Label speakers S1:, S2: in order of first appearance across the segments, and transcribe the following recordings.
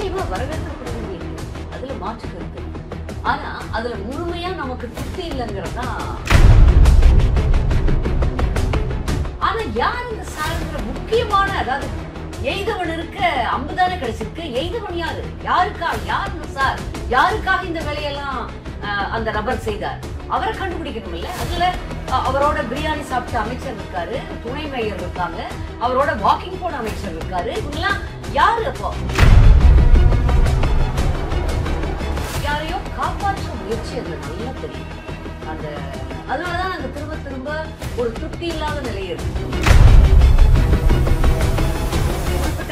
S1: நிச்சயமா வரவேற்கப்பட வேண்டியது, அதுல மாற்று கருத்து. ஆனா அதுல முழுமையா நமக்கு திருப்தி இல்லைங்கிறதா. ஆனா யார் இந்த சாருங்கிற முக்கியமான, அதாவது எய்தவன் இருக்க அம்புதானே கிடைச்சிருக்கு. எய்தவன் யாரு, யார் இந்த சார், யாருக்காக இந்த வேலையெல்லாம் அந்த நபர் செய்தார், அவரை கண்டுபிடிக்கணும் இல்ல. அதுல அவரோட பிரியாணி சாப்பிட்ட அமைச்சர் இருக்காரு, துணை மேயர் இருக்காங்க, அவரோட வாக்கிங் போன அமைச்சர் இருக்காரு. இவங்கெல்லாம் யாரு? அப்போ யாரையோ காப்பாற்ற முயற்சி அதுல நல்லா தெரியும். அந்த அதனாலதான் நாங்க திரும்ப திரும்ப ஒரு திருப்தி இல்லாத நிலை இருக்கு.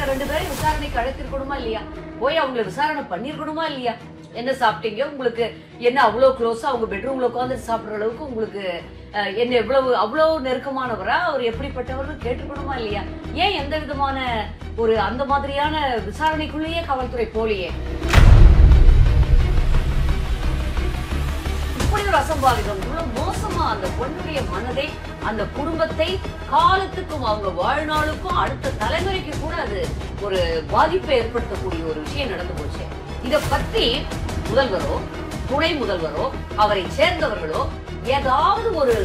S1: ரெண்டு பேரும் விசாரணைக்கு அழைத்திருக்கணுமா இல்லையா, போய் அவங்களை விசாரணை பண்ணிருக்கணுமா இல்லையா, என்ன சாப்பிட்டீங்க, உங்களுக்கு என்ன அவ்வளவு க்ளோஸா அவங்க பெட்ரூம்ல உட்காந்து சாப்பிடுற அளவுக்கு உங்களுக்கு என்ன அவ்வளவு நெருக்கமானவரா, அவர் எப்படிப்பட்டவர் கேட்டுக்கணுமா இல்லையா? ஏன் எந்த விதமான ஒரு அந்த மாதிரியான விசாரணைக்குள்ளேயே காவல்துறை போலியே? இப்படி ஒரு அசம்பாவிதம் மோசமா அந்த பொண்ணுடைய மனதை, அந்த குடும்பத்தை காலத்துக்கும் அவங்க வாழ்நாளுக்கும் அடுத்த தலைமுறைக்கு கூட அது ஒரு பாதிப்பை ஏற்படுத்தக்கூடிய ஒரு விஷயம் நடந்து போச்சு. இத பத்தி முதல்வரோ துணை முதல்வரோ அவரை சேர்ந்தவர்களோ ஏதாவது ஒரு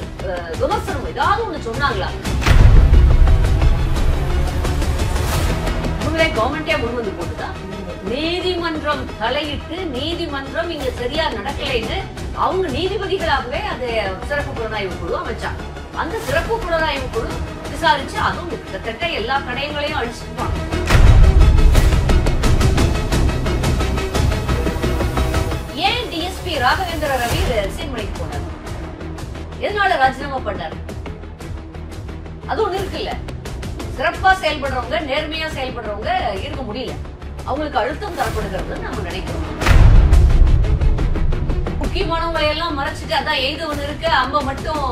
S1: விமர்சனம் ஏதாவது ஒண்ணு சொன்னாங்களா? உங்களே கவர்மெண்டே முன் வந்து போட்டுதா? நீதிமன்றம் தலையிட்டு நீதிமன்றம் இங்க சரியா நடக்கலைன்னு அவங்க நீதிபதிகளாகவே அது சிறப்பு புலனாய்வு குழு அமைச்சாங்க. அந்த சிறப்பு புலனாய்வு குழு விசாரிச்சு அதுவும் கிட்டத்தட்ட எல்லா தடயங்களையும் அழிச்சுப்பாங்க. ஏன் டிஎஸ்பி ராகவேந்திர ரவி ரிசைன் போனார்? எதனால ராஜினாமா பண்ணார்? அது ஒண்ணு இருக்குல்ல, சிறப்பா செயல்படுறவங்க நேர்மையா செயல்படுறவங்க இருக்க முடியல, அவங்களுக்கு அழுத்தம் தரப்படுகிறது நம்ம நினைக்கிறோம். முக்கியமானவங்களை எல்லாம் மறைச்சிட்டு அதான் எய்தவன் இருக்க அம்ப மட்டும்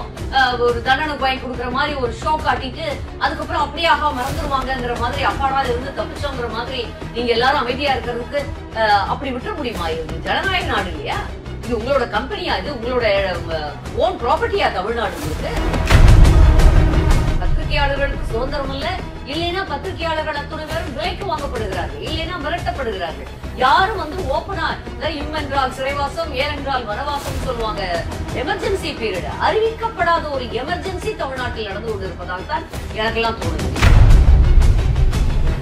S1: ஒரு தண்டனை வாங்கி கொடுக்குற மாதிரி ஒரு ஷோ காட்டிட்டு அதுக்கப்புறம் அப்படியே ஆகா மறந்துருவாங்கிற மாதிரி அப்பாடா இருந்து தப்பிச்சோங்கிற மாதிரி நீங்க எல்லாரும் அமைதியா இருக்கிறதுக்கு அப்படி விட்டுற முடியுமா? இது ஜனநாயக நாடு இல்லையா? இது உங்களோட கம்பெனியா? இது உங்களோட ஓன் ப்ராப்பர்ட்டியா தமிழ்நாடு? உங்களுக்கு பத்திரிகையாளர்களுக்கு சுதந்திரம் இல்ல, இல்லைன்னா பத்திரிகையாளர்கள் அத்துணை பேரும் விலைக்கு வாங்கப்படுகிறார்கள், இல்லைன்னா மிரட்டப்படுகிறார்கள். யாரும் வந்து ஓப்பனா இம் என்றால் சிறைவாசம், ஏனென்றால் வனவாசம் சொல்லுவாங்க. எமர்ஜென்சி பீரியட் அறிவிக்கப்படாத ஒரு எமர்ஜென்சி தமிழ்நாட்டில் நடந்து கொண்டிருப்பதால் தான் எனக்கெல்லாம் தோணுது.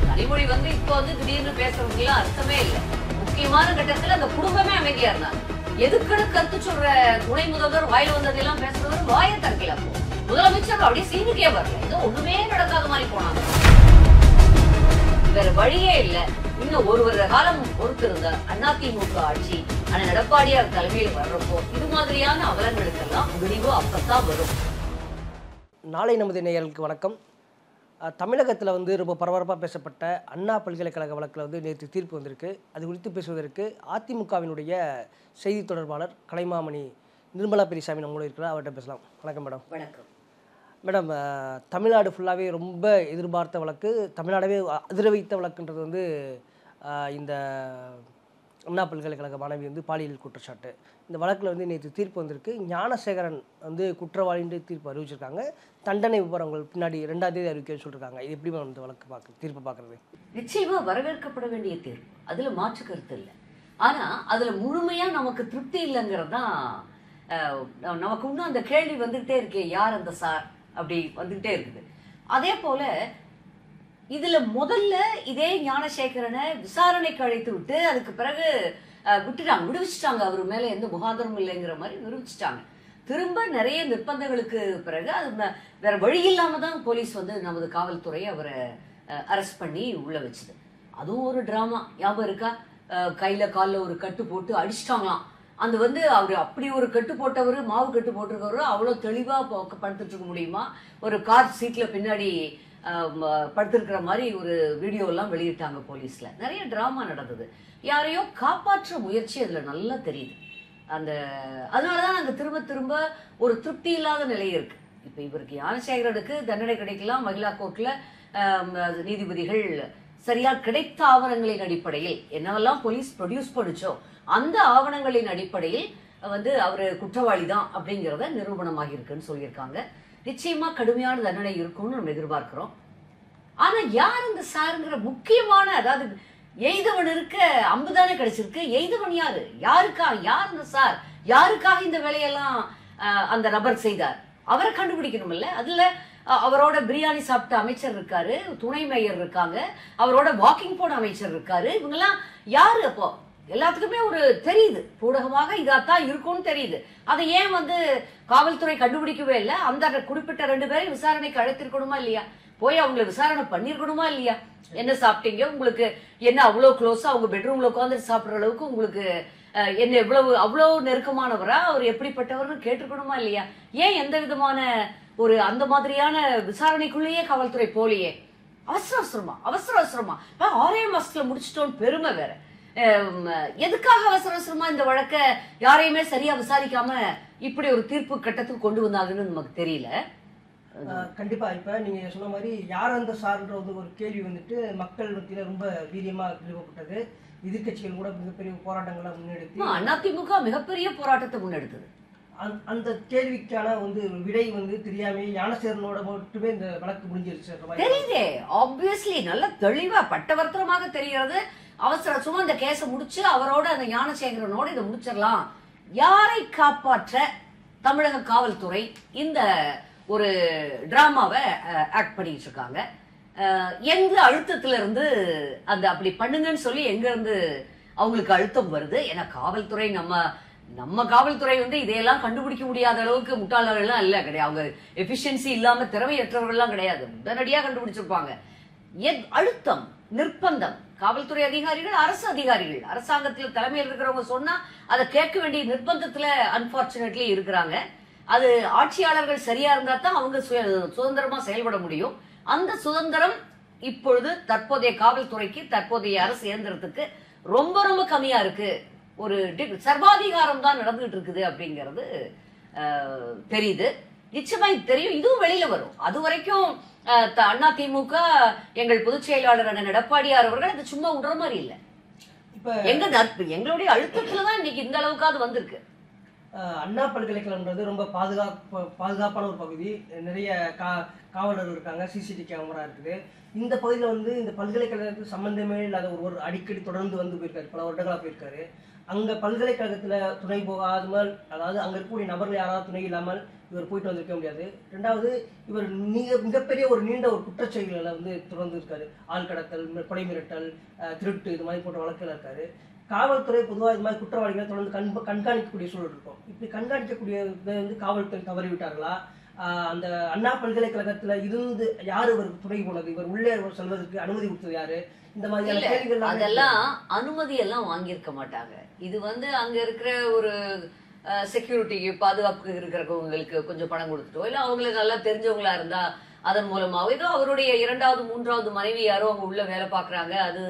S1: கனிமொழி வந்து இப்போ வந்து திடீர்னு பேசுறதுக்கு எல்லாம் அர்த்தமே இல்லை. முக்கியமான கட்டத்துல அந்த குடும்பமே அமைதியா இருந்தாங்க. எதுக்குன்னு கருத்து சொல்ற துணை முதல்வர் வாயில் வந்ததெல்லாம் பேசுறவர் வாயை திறக்கல. அப்போ முதலமைச்சர் அப்படியே சீனுக்கே வரல, ஏதோ ஒண்ணுமே நடக்காத மாதிரி போனாங்க. வேற வழியே இல்ல. இன்னும் ஒரு வருட காலம் பொறுத்திருந்த அதிமுக ஆட்சி ஆனா எடப்பாடியார் தலைமையில் வர்றப்போ இது மாதிரியான அவலங்களுக்கெல்லாம் முடிவு அப்பத்தான் வரும்.
S2: நாளை நமது நேயர்களுக்கு வணக்கம். தமிழகத்தில் வந்து ரொம்ப பரபரப்பாக பேசப்பட்ட அண்ணா பல்கலைக்கழக வழக்கில் வந்து நேற்று தீர்ப்பு வந்திருக்கு. அது குறித்து பேசுவதற்கு அதிமுகவினுடைய செய்தி தொடர்பாளர் கலைமாமணி நிர்மலா பெரியசாமி நம்மளோட இருக்கிறார், அவர்கிட்ட பேசலாம். வணக்கம் மேடம்.
S1: வணக்கம்
S2: மேடம். தமிழ்நாடு ஃபுல்லாகவே ரொம்ப எதிர்பார்த்த வழக்கு, தமிழ்நாடவே அதிர வைத்த வழக்குன்றது வந்து இந்த அண்ணா பல்கலைக்கழக மாணவி வந்து பாலியல் குற்றச்சாட்டு. இந்த வழக்கில் வந்து நேற்று தீர்ப்பு வந்திருக்கு. ஞானசேகரன் வந்து குற்றவாளின்னு தீர்ப்பு அறிவிச்சிருக்காங்க. தண்டனை விவரங்கள் பின்னாடி 2ஆம் தேதி அறிவிக்க சொல்லியிருக்காங்க. இது எப்படி இந்த வழக்கு தீர்ப்பு பார்க்குறது?
S1: நிச்சயமா வரவேற்கப்பட வேண்டிய தீர்ப்பு, அதுல மாற்று கருத்து இல்லை. ஆனா அதுல முழுமையா நமக்கு திருப்தி இல்லைங்கிறதான். நமக்கு இன்னும் அந்த கேள்வி வந்துகிட்டே இருக்கே, யார் அந்த சார் அப்படி வந்துகிட்டே இருக்குது. அதே போல இதுல முதல்ல இதே ஞானசேகரனை விசாரணைக்கு அழைத்து விட்டு அதுக்கு பிறகு விடுவிச்சுட்டாங்க. அவர் மேல எந்த முகாந்திரம் இல்லைங்கிற மாதிரி விடுவிச்சுட்டாங்க. திரும்ப நிறைய நிர்பந்தங்களுக்கு பிறகு அது வேற வழி இல்லாம தான் போலீஸ் வந்து நமது காவல்துறை அவரை அரெஸ்ட் பண்ணி உள்ள வச்சுது. அதுவும் ஒரு டிராமா ஞாபகம் இருக்கா? கையில காலில் ஒரு கட்டு போட்டு அடிச்சிட்டாங்களாம். அந்த வந்து அவரு அப்படி ஒரு கட்டு போட்டவர், மாவு கட்டு போட்டிருக்கவரு அவ்வளவு தெளிவா படுத்துட்டு இருக்க முடியுமா? ஒரு கார் சீட்ல பின்னாடி படுத்திருக்கிற மாதிரி ஒரு வீடியோ எல்லாம் வெளியிட்டாங்க போலீஸ்ல. நிறைய டிராமா நடந்தது. யாரையோ காப்பாற்ற முயற்சி அதுல நல்லா தெரியுது. அதனாலதான் நாங்க திரும்ப திரும்ப ஒரு திருப்தி இல்லாத நிலை இருக்கு. இப்ப இவருக்கு ஞானசேகரனுக்கு தண்டனை கிடைக்கலாம். மகிழா கோர்ட்ல நீதிபதிகள் சரியா கிடைத்த ஆவணங்களின் அடிப்படையில் என்னவெல்லாம் போலீஸ் ப்ரொடியூஸ் பண்ணிச்சோ அந்த ஆவணங்களின் அடிப்படையில் வந்து அவரு குற்றவாளி தான் அப்படிங்கிறத நிரூபணமாக இருக்குன்னு சொல்லியிருக்காங்க. நிச்சயமா கடுமையான தண்டனை இருக்கும்னு நம்ம எதிர்பார்க்கிறோம். ஆனா யார் இந்த சாருங்கிற முக்கியமான, அதாவது எய்தவன் இருக்க அம்புதானே கிடைச்சிருக்கு. எய்தவன் யாரு? யாருக்காக? யார் இந்த சார்? யாருக்காக இந்த வேலையெல்லாம் அந்த நபர் செய்தார்? அவரை கண்டுபிடிக்கணும் இல்ல. அதுல அவரோட பிரியாணி சாப்பிட்ட அமைச்சர் இருக்காரு, துணை மேயர் இருக்காங்க, அவரோட வாக்கிங் போன அமைச்சர் இருக்காரு. இவங்கெல்லாம் யாரு? அப்போ எல்லாத்துக்குமே ஒரு தெரியுது, ஊடகமாக இதாத்தான் இருக்கும்னு தெரியுது. அதை ஏன் காவல்துறை கண்டுபிடிக்கவே இல்லை? அந்த குறிப்பிட்ட 2 பேரை விசாரணைக்கு அழைத்திருக்கணுமா இல்லையா? போய் அவங்களை விசாரணை பண்ணிருக்கணுமா இல்லையா? என்ன சாப்பிட்டீங்க, உங்களுக்கு என்ன அவ்வளவு க்ளோஸா அவங்க பெட்ரூம்ல உட்காந்து சாப்பிடுற அளவுக்கு உங்களுக்கு என்ன அவ்வளவு நெருக்கமானவரா, அவர் எப்படிப்பட்டவர்னு கேட்டிருக்கணுமா இல்லையா? ஏன் எந்த விதமான ஒரு அந்த மாதிரியான விசாரணைக்குள்ளேயே காவல்துறை போலியே? அவசர அவசரமா 6 மாசத்துல முடிச்சிட்டோன்னு பெருமை வேற. எதுக்காக அவசர அவசரமா இந்த வழக்க யாரையுமே சரியா விசாரிக்காம இப்படி ஒரு தீர்ப்பு கட்டத்துக்கு கொண்டு வந்தாங்கன்னு நமக்கு தெரியல.
S2: கண்டிப்பா இப்ப நீங்க சொன்ன மாதிரி யார் அந்த சார்ன்ற ஒரு கேள்வி மக்கள் மத்தியில ரொம்ப வீரியமா எழுப்பப்பட்டது. எதிர்கட்சிகள் கூட மிகப்பெரிய போராட்டங்களை முன்னெடுத்து
S1: அதிமுக மிகப்பெரிய போராட்டத்தை முன்னெடுத்தது.
S2: அந்த கேள்விக்கான விடை தெரியாம ஞானசேகரனோட மட்டுமே இந்த வழக்கு முடிஞ்சிருச்சு
S1: தெரியுதே. ஆப்வியஸ்லி நல்ல தெளிவா பட்டவர்த்தனமாக தெரிகிறது. அவசர சும்மா இந்த கேஸை முடிச்சு அவரோட அந்த ஞானசேகரனோட இதை முடிச்சிடலாம். யாரை காப்பாற்ற தமிழக காவல்துறை இந்த ஒரு டிராமாவை ஆக்ட் பண்ணிட்டு இருக்காங்க? எங்க அழுத்தத்துல இருந்து அந்த அப்படி பண்ணுங்கன்னு சொல்லி எங்க இருந்து அவங்களுக்கு அழுத்தம் வருது? ஏன்னா காவல்துறை நம்ம காவல்துறை இதையெல்லாம் கண்டுபிடிக்க முடியாத அளவுக்கு முட்டாளர்கள்லாம் இல்ல, கிடையாது. அவங்க எபிஷியன்சி இல்லாம திறமையற்றவர்கள்லாம் கிடையாது, உடனடியா கண்டுபிடிச்சிருப்பாங்க. அழுத்தம், நிர்பந்தம். காவல்துறை அதிகாரிகள், அரசு அதிகாரிகள், அரசாங்கத்துல தலைமையில் இருக்கிறவங்க சொன்னா அதை கேட்க வேண்டிய நிர்பந்தத்துல அன்பார்ச்சுனேட்லி இருக்கிறாங்க. அது ஆட்சியாளர்கள் சரியா இருந்தா தான் அவங்க சுதந்திரமா செயல்பட முடியும். அந்த சுதந்திரம் இப்பொழுது தற்போதைய காவல்துறைக்கு, தற்போதைய அரசு இயந்திரத்துக்கு ரொம்ப ரொம்ப கம்மியா இருக்கு. ஒரு சர்வாதிகாரம் தான் நடந்துகிட்டு இருக்குது அப்படிங்கிறது தெரியுது. நிச்சயமா தெரியும். இதுவும் வெளியில வரும். அது வரைக்கும் அதிமுக எங்கள் பொதுச் செயலாளர் அண்ணன் எடப்பாடியார் அவர்கள் அது சும்மா விடுற மாதிரி இல்ல. எங்களுடைய அழுத்தத்துலதான் இன்னைக்கு இந்த அளவுக்காவது வந்திருக்கு.
S2: அண்ணா பல்கலைக்கழகம்ன்றது ரொம்ப பாதுகாப்பான ஒரு பகுதி. நிறைய காவலர்கள் இருக்காங்க, சிசிடிவி கேமரா இருக்குது. இந்த பகுதியில் இந்த பல்கலைக்கழகத்துக்கு சம்பந்தமே இல்லாத ஒரு அடிக்கடி தொடர்ந்து போயிருக்காரு, பல வருடங்களா போயிருக்காரு. அங்க பல்கலைக்கழகத்துல துணை போகாமல், அதாவது அங்க இருக்கக்கூடிய நபர்கள் யாராவது துணை இல்லாமல் இவர் போயிட்டு வந்திருக்க முடியாது. ரெண்டாவது, இவர் மிகப்பெரிய ஒரு நீண்ட ஒரு குற்றச்செயல்களை தொடர்ந்து இருக்காரு. ஆள் கடத்தல், கொலை மிரட்டல், திருட்டு, இது மாதிரி போன்ற வழக்குகள் இருக்காரு. காவல்துறை பொதுவாக இது மாதிரி குற்றவாளிகளை தொடர்ந்து கண்காணிக்கக்கூடிய சூழல் இருக்கும். இப்படி கண்காணிக்கக்கூடிய காவல்துறை தவறிவிட்டார்களா? அந்த அண்ணா பல்கலைக்கழகத்துல இருந்து யாரு இவருக்கு துணை போனது? இவர் உள்ளே செல்வதற்கு அனுமதி கொடுத்தது யாரு? இந்த மாதிரியான கேள்விகள்
S1: அதெல்லாம் அனுமதி எல்லாம் வாங்கியிருக்க மாட்டாங்க. இது அங்க இருக்கிற ஒரு செக்யூரிட்டிக்கு, பாதுகாப்புக்கு இருக்கிறவங்களுக்கு கொஞ்சம் பணம் கொடுத்துட்டோ, இல்ல அவங்களுக்கு நல்லா தெரிஞ்சவங்களா இருந்தா அதன் மூலமாவோ, ஏதோ அவருடைய 2வது 3வது மனைவி யாரோ அவங்க உள்ள வேலை பாக்குறாங்க, அது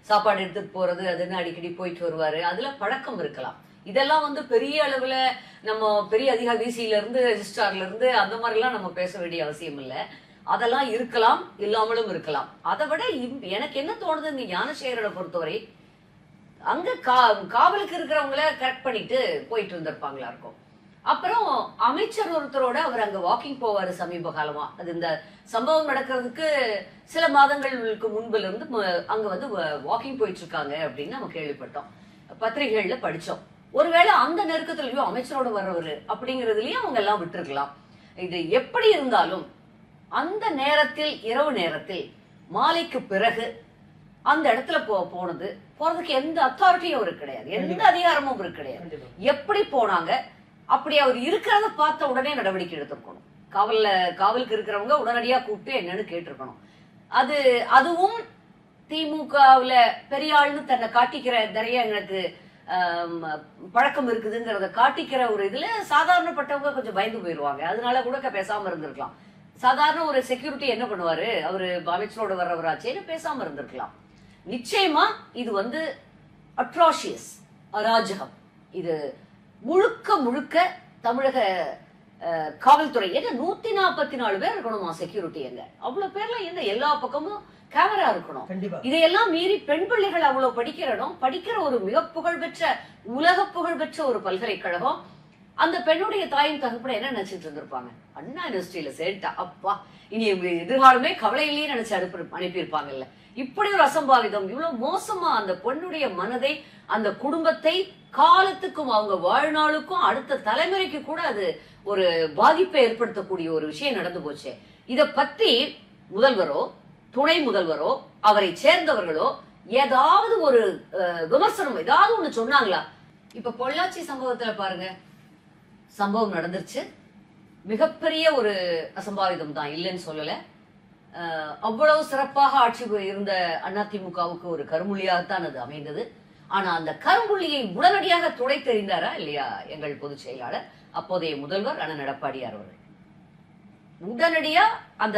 S1: சாப்பாடு எடுத்துட்டு போறது அதுன்னு அடிக்கடி போயிட்டு வருவாரு, அதுல பழக்கம் இருக்கலாம். இதெல்லாம் பெரிய அளவுல நம்ம பெரிய அதிகாரி விசில இருந்து ரெஜிஸ்ட்ரார்ல இருந்து அந்த மாதிரி எல்லாம் நம்ம பேச வேண்டிய அவசியம் இல்லை. அதெல்லாம் இருக்கலாம், இல்லாமலும் இருக்கலாம். அதை விட எனக்கு என்ன தோணுது, இங்க ஞானசேகரனை பொறுத்தவரை அங்க காவலுக்கு இருக்கிறவங்கள கரெக்ட் பண்ணிட்டு போயிட்டு இருந்திருப்பாங்களா இருக்கும். அப்புறம் அமைச்சர் ஒருத்தரோட அவர் அங்க வாக்கிங் போவாரு சமீப காலமா. அது இந்த சம்பவம் நடக்கிறதுக்கு சில மாதங்களுக்கு முன்புல இருந்து அங்க வாக்கிங் போயிட்டு இருக்காங்க அப்படின்னு நம்ம கேள்விப்பட்டோம், பத்திரிகைகள்ல படிச்சோம். ஒருவேளை அந்த நெருக்கத்திலயும் அமைச்சரோட வர்றவரு அப்படிங்கறதுலயும் அவங்க எல்லாம் விட்டுருக்கலாம். இது எப்படி இருந்தாலும் அந்த நேரத்தில், இரவு நேரத்தில், மாலைக்கு பிறகு அந்த இடத்துல போறதுக்கு எந்த அத்தாரிட்டியும் அவருக்கு கிடையாது, எந்த அதிகாரமும் அவருக்கு கிடையாது. எப்படி போனாங்க? அப்படி அவர் இருக்கிறத பார்த்த உடனே நடவடிக்கை எடுத்திருக்கணும். காவலுக்கு இருக்கிறவங்க உடனடியா கூப்பிட்டு என்னன்னு கேட்டிருக்கணும். அதுவும் திமுகவுல பெரிய ஆள்னு தன்னை காட்டிக்கிற, நிறைய எனக்கு பழக்கம் இருக்குதுங்கிறத காட்டிக்கிற ஒரு இதுல சாதாரணப்பட்டவங்க கொஞ்சம் பயந்து போயிருவாங்க. அதனால கூட பேசாம இருந்திருக்கலாம். சாதாரண ஒரு செக்யூரிட்டி என்ன பண்ணுவாரு, அவரு அமைச்சரோட வர்றவராச்சேன்னு பேசாம இருந்திருக்கலாம். நிச்சயமா இது அட்ராஷியஸ், அராஜகம். இது முழுக்க தமிழக காவல்துறை. ஏன்னா 144 பேர் இருக்கணுமா செக்யூரிட்டி? எங்க அவ்வளவு பேர்ல என்ன எல்லா பக்கமும் கேமரா இருக்கணும். இதையெல்லாம் மீறி பெண் பிள்ளைகள் அவ்வளவு படிக்கிற ஒரு மிக புகழ்பெற்ற, உலக புகழ்பெற்ற ஒரு பல்கலைக்கழகம். அந்த பெண்ணுடைய தாயும் தகப்பட என்ன நினைச்சிட்டு இருந்திருப்பாங்க? அண்ணா யூனிவர்சிட்டியில சேர்த்தா அப்பா இனி எதிர்காலமே கவலையிலேயே நினைச்சு அனுப்பியிருப்பாங்கல்ல. இப்படி ஒரு அசம்பாவிதம், இவ்வளவு மோசமா அந்த பெண்ணுடைய மனதை, அந்த குடும்பத்தை காலத்துக்கும் அவங்க வாழ்நாளுக்கும் அடுத்த தலைமுறைக்கு கூட அது ஒரு பாதிப்பை ஏற்படுத்தக்கூடிய ஒரு விஷயம் நடந்து போச்சு. இத பத்தி முதல்வரோ துணை முதல்வரோ அவரை சேர்ந்தவர்களோ ஏதாவது ஒரு விமர்சனம் ஏதாவது ஒண்ணு சொன்னாங்களா? இப்ப பொள்ளாச்சி சம்பவத்துல பாருங்க, சம்பவம் நடந்துருச்சு, மிகப்பெரிய ஒரு அசம்பாவிதம் தான், இல்லைன்னு சொல்லல. அவ்வளவு சிறப்பாக ஆட்சி இருந்த அதிமுகவுக்கு ஒரு கரும்புள்ளியாகத்தான் அது அமைந்தது. ஆனா அந்த கரும்புள்ளியை உடனடியாக துடைத்தெறிந்தாரா இல்லையா எங்கள் பொதுச் செயலாளர், அப்போதைய முதல்வர் அண்ணன் எடப்பாடியார் அவர்கள். உடனடியா அந்த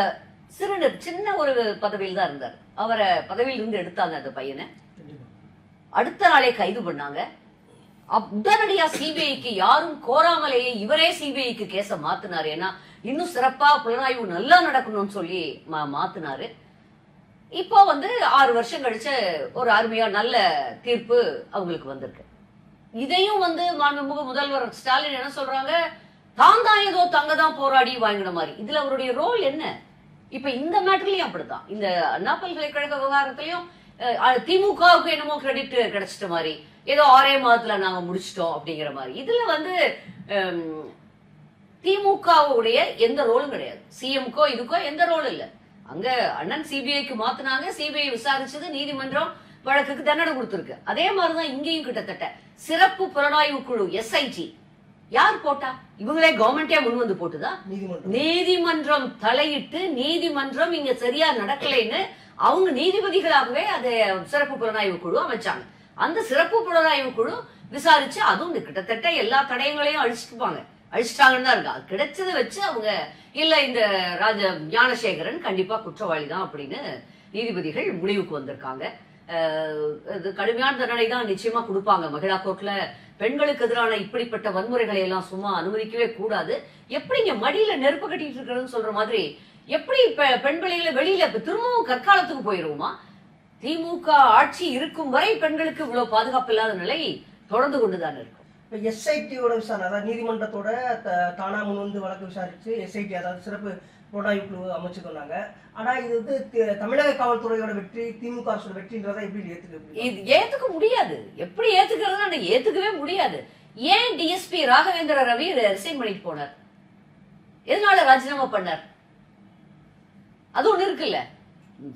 S1: சின்ன ஒரு பதவியில் தான் இருந்தார், அவரை பதவியில் இருந்து எடுத்தாங்க அந்த பையனை. அடுத்த நாளே கைது பண்ணாங்க. உடனடியா சிபிஐக்கு யாரும் கோராமலேயே இவரே சிபிஐக்கு கேஸ மாத்தினாரு. ஏன்னா இன்னும் சிறப்பா புலனாய்வு நல்லா நடக்கணும்னு சொல்லி மாத்தினாரு. இப்போ 6 வருஷம் கழிச்சு ஒரு அருமையா நல்ல தீர்ப்பு அவங்களுக்கு வந்திருக்கு. இதையும் மாண்புமிகு முதல்வர் ஸ்டாலின் என்ன சொல்றாங்க, தான் ஏதோ தங்கதான் போராடி வாங்கின மாதிரி. இதுல அவருடைய ரோல் என்ன? இப்ப இந்த மேட்டர்லயும் அப்படித்தான், இந்த அண்ணா பல்கலைக்கழக விவகாரத்திலையும் திமுகவுக்கு என்னமோ கிரெடிட் கிடைச்சிட்ட மாதிரி, ஏதோ 6 மாதத்துல நாங்க முடிச்சிட்டோம் அப்படிங்கிற மாதிரி. இதுல திமுகவுடைய எந்த ரோலும் கிடையாது, சிஎம்கோ இதுக்கோ எந்த ரோலும் இல்ல. அங்க அண்ணன் சிபிஐக்கு மாத்தினாங்க, சிபிஐ விசாரிச்சது, நீதிமன்றம் வழக்குக்கு தண்டனை கொடுத்திருக்கு. அதே மாதிரிதான் இங்கேயும் கிட்டத்தட்ட சிறப்பு புலனாய்வு குழு எஸ்ஐடி யார் போட்டா? இவங்களே கவர்மெண்டே முன் வந்து போட்டுதா? நீதிமன்றம் தலையிட்டு நீதிமன்றம் இங்க சரியா நடக்கலைன்னு அவங்க நீதிபதிகளாகவே அதை சிறப்பு புலனாய்வு குழு அமைச்சாங்க. அந்த சிறப்பு புலனாய்வு குழு விசாரிச்சு அதுவும் கிட்டத்தட்ட எல்லா தடயங்களையும் அழிச்சிட்டாங்கன்னு தான் இருக்கு. அது கிடைச்சதை வச்சு அவங்க இல்ல இந்த ஞானசேகரன் கண்டிப்பா குற்றவாளி தான் அப்படின்னு நீதிபதிகள் முடிவுக்கு வந்திருக்காங்க. கடுமையான தண்டனை தான் நிச்சயமா கொடுப்பாங்க. மகிழா கோர்ட்ல பெண்களுக்கு எதிரான இப்படிப்பட்ட வன்முறைகளை எல்லாம் சும்மா அனுமதிக்கவே கூடாது. எப்படி இங்க மடியில நெருப்பு கட்டிட்டு இருக்கிறதுன்னு சொல்ற மாதிரி எப்படி பெண் பிள்ளைகளை வெளியில திரும்பவும் கற்காலத்துக்கு போயிருவோமா? திமுக ஆட்சி இருக்கும் வரை பெண்களுக்கு இவ்வளவு பாதுகாப்பு இல்லாத நிலை தொடர்ந்து கொண்டுதான் இருக்கும்.
S2: எஸ்ஐடியோட விசாரணை, அதாவது நீதிமன்றத்தோட தானா முன் வந்து வழக்கு விசாரிச்சு எஸ்ஐடி, அதாவது சிறப்பு புலனாய்வு குழு அமைச்சு சொன்னாங்க. ஆனா இது தமிழக காவல்துறையோட வெற்றி, திமுக அரசோட வெற்றின்றதை எப்படி
S1: ஏத்துக்க முடியாது. எப்படி ஏத்துக்கிறது? ஏத்துக்கவே முடியாது. ஏன் டிஎஸ்பி ராகவேந்திர ரவி ரிசைன் பண்ணிட்டு போனார்? எதனால ராஜினாமா பண்ணார்? அது ஒண்ணு இருக்குல்ல,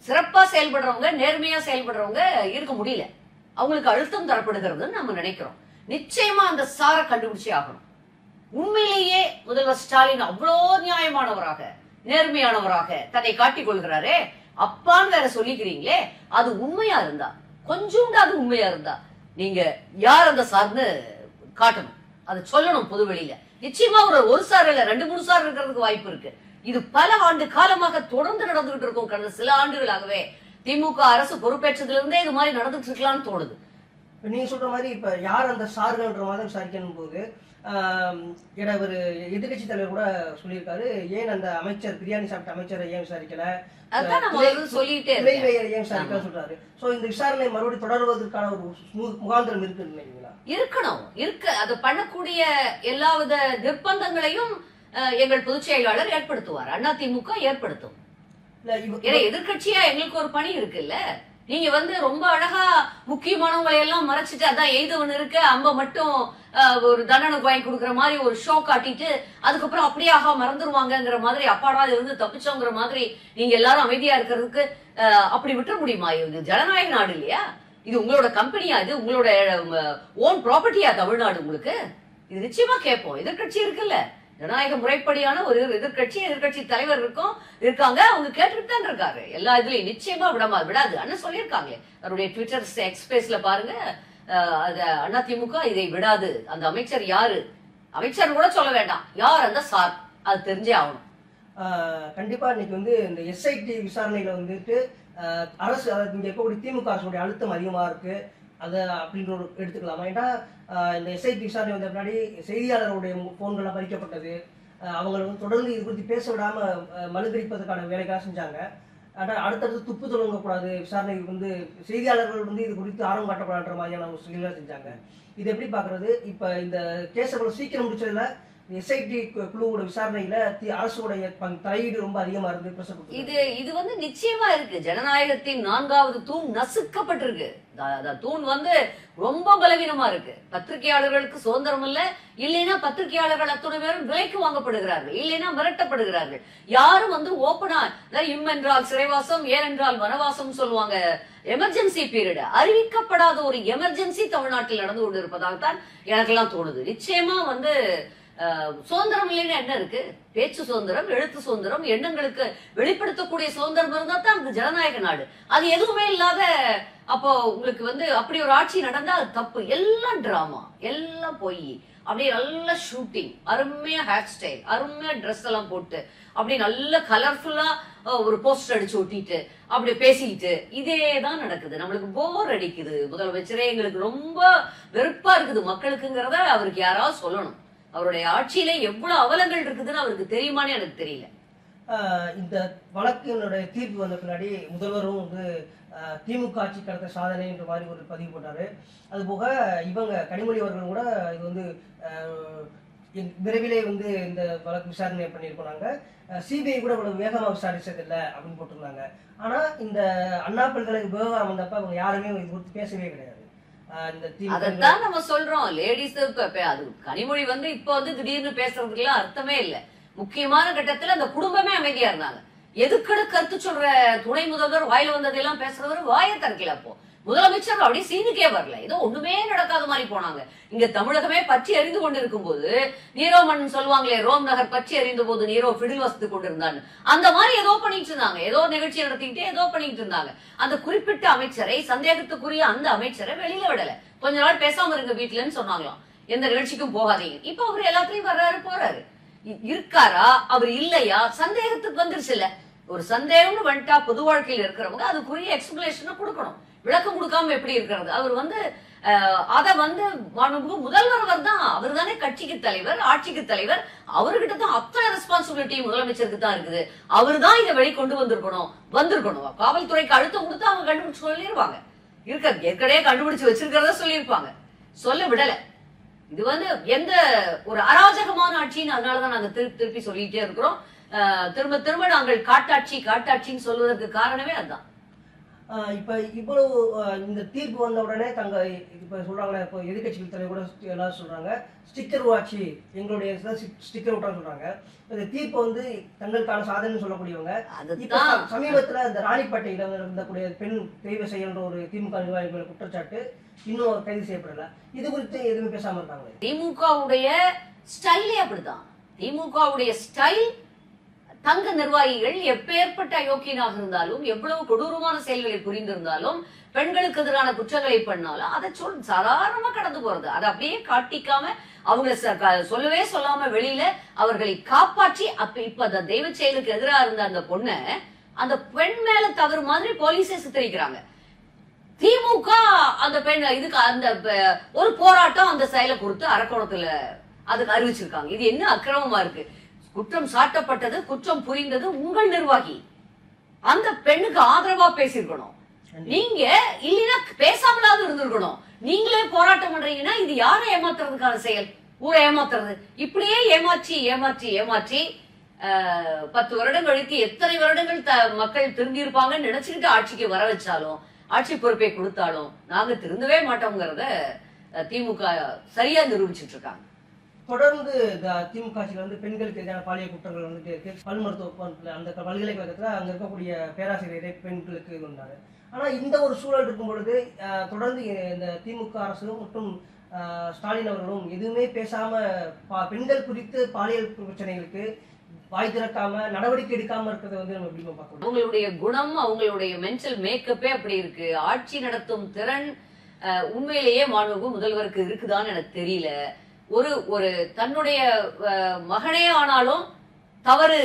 S1: சிறப்பா செயல்படுறவங்க, நேர்மையா செயல்படுறவங்க இருக்க முடியல, அவங்களுக்கு அழுத்தம் தரப்படுகிறது நம்ம நினைக்கிறோம். நிச்சயமா அந்த சார கண்டுபிடிச்சே ஆகணும். உண்மையிலேயே முதல்வர் ஸ்டாலின் அவ்வளோ நியாயமானவராக நேர்மையானவராக தன்னை காட்டிக் கொள்கிறாரே, அப்பான்னு வேற சொல்லிக்கிறீங்களே, அது உண்மையா இருந்தா, கொஞ்சோண்டாவது உண்மையா இருந்தா நீங்க யார் அந்த சார்னு காட்டணும், அதை சொல்லணும் பொது வெளியில. நிச்சயமா ஒரு சார் இல்ல 2-3 சார் இருக்கிறதுக்கு வாய்ப்பு இருக்கு. இது பல ஆண்டு காலமாக தொடர்ந்து நடந்துகிட்டு இருக்கும். கடந்த சில ஆண்டுகளாகவே திமுக அரசு பொறுப்பேற்றதுல இருந்தே இது மாதிரி நடந்துட்டு இருக்கலாம்னு தோணுது.
S2: நீங்க சொல்ற மாதிரி இப்ப யார் அந்த சார்கள்ன்ற மாதிரி விசாரிக்கணும் போது ஒரு எதிர்கட்சி தலைவர் கூட சொல்லியிருக்காரு, ஏன் அந்த அமைச்சர் பிரியாணி சாப்பிட்ட அமைச்சரை ஏன் விசாரிக்கல, ஏன் விசாரிக்கல சொல்றாரு. சோ இந்த விசாரணை மறுபடியும் தொடர்வதற்கான ஒரு முகாந்திரம் இருக்குன்னு
S1: இருக்கணும். அது பண்ணக்கூடிய எல்லாவித நிர்பந்தங்களையும் எங்கள் பொதுச் செயலாளர் ஏற்படுத்துவார், அதிமுக ஏற்படுத்தும். எதிர்கட்சியா எங்களுக்கு ஒரு பணி இருக்குல்ல. நீங்க ரொம்ப அழகா முக்கியமானவங்களை எல்லாம் மறைச்சிட்டு, அதான் எய்தவன் இருக்கு அம்ப மட்டும் ஒரு தண்டனை வாங்கி கொடுக்குற மாதிரி ஒரு ஷோ காட்டிட்டு அதுக்கப்புறம் அப்படியே ஆகா மறந்துருவாங்கிற மாதிரி, அப்பாடா இருந்து தப்பிச்சோங்கிற மாதிரி நீங்க எல்லாரும் அமைதியா இருக்கிறதுக்கு அப்படி விட்டுற முடியுமா? இது ஜனநாயக நாடு இல்லையா? இது உங்களோட கம்பெனியா? இது உங்களோட ஓன் ப்ராப்பர்ட்டியா தமிழ்நாடு? உங்களுக்கு இது நிச்சயமா கேட்போம். எதிர்கட்சி இருக்குல்ல, ஜனநாயக முறைப்படியான ஒரு எதிர்கட்சி தலைவர் இருக்காங்க, அவங்க கேட்டுட்டு தான் இருக்காரு. எல்லா இதுலயும் நிச்சயமா விடாது. அண்ணன் சொல்லியிருக்காங்களே அவருடைய ட்விட்டர் எக்ஸ்பிரஸ்ல பாருங்க, அதிமுக இதை விடாது. அந்த அமைச்சர் யாரு, அமைச்சர் கூட சொல்ல வேண்டாம், யார் அந்த சார், அது தெரிஞ்சே ஆகணும்.
S2: கண்டிப்பா இன்னைக்கு இந்த எஸ்ஐடி விசாரணையில அரசு, அதாவது இங்க இருக்கக்கூடிய திமுக அரசுடைய அழுத்தம் அதிகமா இருக்கு, அது அப்படின்ற ஒரு எடுத்துக்கலாமா? ஏன்னா இந்த எஸ்ஐடி விசாரணை வந்த பின்னாடி செய்தியாளர்களுடைய போன்கள்லாம் பறிக்கப்பட்டது, அவங்க தொடர்ந்து இது குறித்து பேச விடாம மழுங்கடிப்பதற்கான வேலைகளாக செஞ்சாங்க. ஆனால் அடுத்தடுத்து துப்பு தொடங்கக்கூடாது, விசாரணை செய்தியாளர்கள் இது குறித்து ஆர்வம் காட்டக்கூடாதுன்ற மாதிரியான ஒரு செயல்களை செஞ்சாங்க. இது எப்படி பாக்குறது? இப்ப இந்த கேஸை சீக்கிரம் முடிச்சதுல எஸ்ஐடி குழுவோட விசாரணையில அரசுடைய தலையீடு ரொம்ப அதிகமா இருந்து
S1: இது வந்து நிச்சயமா இருக்கு. ஜனநாயகத்தின் 4வது தூண் நசுக்கப்பட்டிருக்கு. தூண் வந்து ரொம்ப பலவீனமா இருக்கு. பத்திரிகையாளர்களுக்கு சுதந்திரம் இல்ல, இல்லைன்னா பத்திரிகையாளர்கள் அத்தனை பேரும் விலைக்கு வாங்கப்படுகிறார்கள், இல்லைன்னா மிரட்டப்படுகிறார்கள். யாரும் வந்து ஓப்பனா இம் என்றால் சிறைவாசம், ஏன் என்றால் வனவாசம் சொல்லுவாங்க. எமர்ஜென்சி பீரியட் அறிவிக்கப்படாத ஒரு எமர்ஜென்சி தமிழ்நாட்டில் நடந்து கொண்டு இருப்பதாகத்தான் எனக்கெல்லாம் தோணுது. நிச்சயமா வந்து சுதந்திரம் இல்லைன்னா என்ன இருக்கு? பேச்சு சுதந்திரம், எழுத்து சுதந்திரம், எண்ணங்களுக்கு வெளிப்படுத்தக்கூடிய சுதந்திரம் இருந்தா தான் அது ஜனநாயக நாடு. அது எதுவுமே இல்லாத அப்போ உங்களுக்கு வந்து அப்படி ஒரு ஆட்சி நடந்தா அது தப்பு. எல்லாம் டிராமா, எல்லாம் போய் அப்படியே நல்ல ஷூட்டிங், அருமையா ஹேர் ஸ்டைல், அருமையா ட்ரெஸ் எல்லாம் போட்டு அப்படி நல்ல கலர்ஃபுல்லா ஒரு போஸ்டர் அடிச்சு ஒட்டிட்டு அப்படி பேசிக்கிட்டு இதேதான் நடக்குது. நம்மளுக்கு போர் அடிக்குது. முதலமைச்சரே எங்களுக்கு ரொம்ப வெறுப்பா இருக்குது மக்களுக்குங்கிறத அவருக்கு யாராவது சொல்லணும். அவருடைய ஆட்சியில எவ்வளவு அவலங்கள் இருக்குதுன்னு அவருக்கு தெரியுமான்னு எனக்கு தெரியல.
S2: இந்த வழக்கினுடைய தீர்ப்பு வந்த பின்னாடி முதல்வரும் வந்து திமுக ஆட்சி கடத்த சாதனை என்ற மாதிரி ஒரு பதிவு போட்டாரு. அது போக இவங்க கனிமொழி அவர்கள் கூட இது வந்து விரைவிலே வந்து இந்த வழக்கு விசாரணை பண்ணியிருக்கோம், சிபிஐ கூட இவ்வளவு வேகமா விசாரிச்சது இல்லை அப்படின்னு போட்டிருந்தாங்க. ஆனா இந்த அண்ணா பல்கலைக்கழக விவகாரம் வந்தப்ப அவங்க யாருமே இது குறித்து பேசவே கிடையாது.
S1: அதான் நம்ம சொல்றோம் லேடிஸ். அது கனிமொழி வந்து இப்ப வந்து திடீர்னு பேசுறதுக்குலாம் அர்த்தமே இல்ல. முக்கியமான கட்டத்துல அந்த குடும்பமே அமைதியா இருந்தாங்க. எதுக்கடு கருத்து சொல்ற துணை முதல்வர் வாயில வந்ததெல்லாம் பேசுறவர் வாயை திறக்கல. அப்போ முதலமைச்சர் அப்படி சீனுக்கே வரல, ஏதோ ஒண்ணுமே நடக்காத மாதிரி போனாங்க. இங்க தமிழகமே பற்றி எறிந்து கொண்டிருக்கும் போது நீரோ மன்னன் சொல்லுவாங்களே, ரோம் நகர் பற்றி எறிந்த போது நீரோ பிடில் வசத்து கொண்டிருந்தான்னு, அந்த மாதிரி ஏதோ பண்ணிட்டு இருந்தாங்க. ஏதோ நிகழ்ச்சி நடத்திக்கிட்டே ஏதோ பண்ணிட்டு இருந்தாங்க. அந்த குறிப்பிட்ட அமைச்சரை, சந்தேகத்துக்குரிய அந்த அமைச்சரை வெளியில விடல. கொஞ்ச நாள் பேசாம இருங்க வீட்டுலன்னு சொன்னாங்களாம், எந்த நிகழ்ச்சிக்கும் போகாதீங்க. இப்ப அவரு எல்லாத்தையும் வர்றாரு போறாரு. இருக்காரா அவர் இல்லையா சந்தேகத்துக்கு வந்துருச்சு இல்ல. ஒரு சந்தேகம்னு வந்துட்டா பொது வாழ்க்கையில் இருக்கிறவங்க அதுக்குரிய எக்ஸ்பிளேஷனை கொடுக்கணும். விளக்கம் கொடுக்காம எப்படி இருக்கிறது? அவர் வந்து அத வந்து முதல்வர் தான், அவர் தானே கட்சிக்கு தலைவர், ஆட்சிக்கு தலைவர். அவர்கிட்ட தான் அத்தனை ரெஸ்பான்சிபிலிட்டி முதலமைச்சருக்கு தான் இருக்குது. அவர் தான் இதை வெளிக்கொண்டு வந்திருக்கணும். காவல்துறைக்கு அழுத்தம் கொடுத்து அவங்க கண்டுபிடிச்சு சொல்லிருவாங்க. ஏற்கனவே கண்டுபிடிச்சு வச்சிருக்கிறத சொல்லியிருப்பாங்க, சொல்ல விடல. இது வந்து எந்த ஒரு அராஜகமான ஆட்சின்னு அதனாலதான் நாங்க திருப்பி சொல்லிட்டே இருக்கிறோம். திரும்ப திரும்ப நாங்கள் காட்டாட்சின்னு சொல்வதற்கு காரணமே அதுதான்.
S2: இப்ப இவ்வளவு இந்த தீர்ப்பு வந்த உடனே தங்க இப்ப சொல்றாங்களே, இப்போ எதிர்கட்சிகள் தலைவர் கூட எல்லாரும் சொல்றாங்க ஸ்டிக்கர் ஆட்சி, எங்களுடைய ஸ்டிக்கர் விட்டான்னு சொல்றாங்க. இந்த தீர்ப்பு வந்து தங்களுக்கான சாதனை சொல்லக்கூடியவங்க. இப்ப சமீபத்துல இந்த ராணிப்பேட்டையில இருந்தக்கூடிய பெண் தெய்வ செயல்ன்ற ஒரு திமுக நிர்வாகிகள் குற்றச்சாட்டு இன்னும் கைது செய்யப்படல. இது குறித்து எதுவுமே பேசாம இருக்காங்க.
S1: திமுகவுடைய ஸ்டைலே அப்படிதான். திமுகவுடைய ஸ்டைல், தங்க நிர்வாகிகள் எப்பேற்பட்ட அயோக்கியனாக இருந்தாலும், எவ்வளவு கொடூரமான செயல்களை புரிந்திருந்தாலும், பெண்களுக்கு எதிரான குற்றங்களை பண்ணாலும் அதை சாதாரணமா கடந்து போறது. அதை அப்படியே காட்டிக்காம அவங்க சொல்லவே சொல்லாம வெளியில அவர்களை காப்பாற்றி இப்ப அந்த தெய்வ செயலுக்கு எதிராக இருந்த அந்த பொண்ணை அந்த பெண் மேல தவறு மாதிரி போலீஸே சித்தரிக்கிறாங்க. திமுக அந்த பெண் இதுக்கு அந்த ஒரு போராட்டம் அந்த செயலை குறித்து அரக்கோணத்துல அதுக்கு அறிவிச்சிருக்காங்க. இது என்ன அக்கிரமமா இருக்கு? குற்றம் சாட்டப்பட்டது, குற்றம் புரிந்தது உங்கள் நிர்வாகி. அந்த பெண்ணுக்கு ஆதரவா பேசிருக்கணும். நீங்க இல்லைன்னா பேசாமலாவது இருந்திருக்கணும். நீங்களே போராட்டம் பண்றீங்கன்னா இது யாரை ஏமாத்துறதுக்கான செயல்? ஊரை ஏமாத்துறது. இப்படியே ஏமாற்றி 10 வருடம் கழித்து எத்தனை வருடங்கள் மக்கள் திரும்பி இருப்பாங்கன்னு நினைச்சுக்கிட்டு ஆட்சிக்கு வர வச்சாலும், ஆட்சி பொறுப்பை கொடுத்தாலும் நாங்க திருந்தவே மாட்டோம்ங்கிறத திமுக சரியா நிரூபிச்சுட்டு இருக்காங்க.
S2: தொடர்ந்து திமுக ஆட்சியில் வந்து பெண்களுக்கு எதிரான பாலியல் குற்றங்கள் வந்துட்டு இருக்கு. பல் மருத்துவ அந்த பல்கலைக்கழகத்துல அங்க இருக்கக்கூடிய பேராசிரியரை பெண்களுக்கு வந்தாரு. ஆனா இந்த ஒரு சூழல் இருக்கும் பொழுது தொடர்ந்து இந்த திமுக அரசு மற்றும் ஸ்டாலின் அவர்களும் எதுவுமே பேசாம பெண்கள் குறித்து பாலியல் பிரச்சனைகளுக்கு வாய் திறக்காம நடவடிக்கை எடுக்காம இருக்கிறத வந்து நம்ம எப்படி பார்க்கணும்?
S1: அவங்களுடைய குணம், அவங்களுடைய மென்டல் மேக்கப்பே அப்படி இருக்கு. ஆட்சி நடத்தும் திறன் உண்மையிலேயே மாண்புமிகு முதல்வருக்கு இருக்குதான்னு எனக்கு தெரியல. ஒரு தன்னுடைய மகனே ஆனாலும் தவறு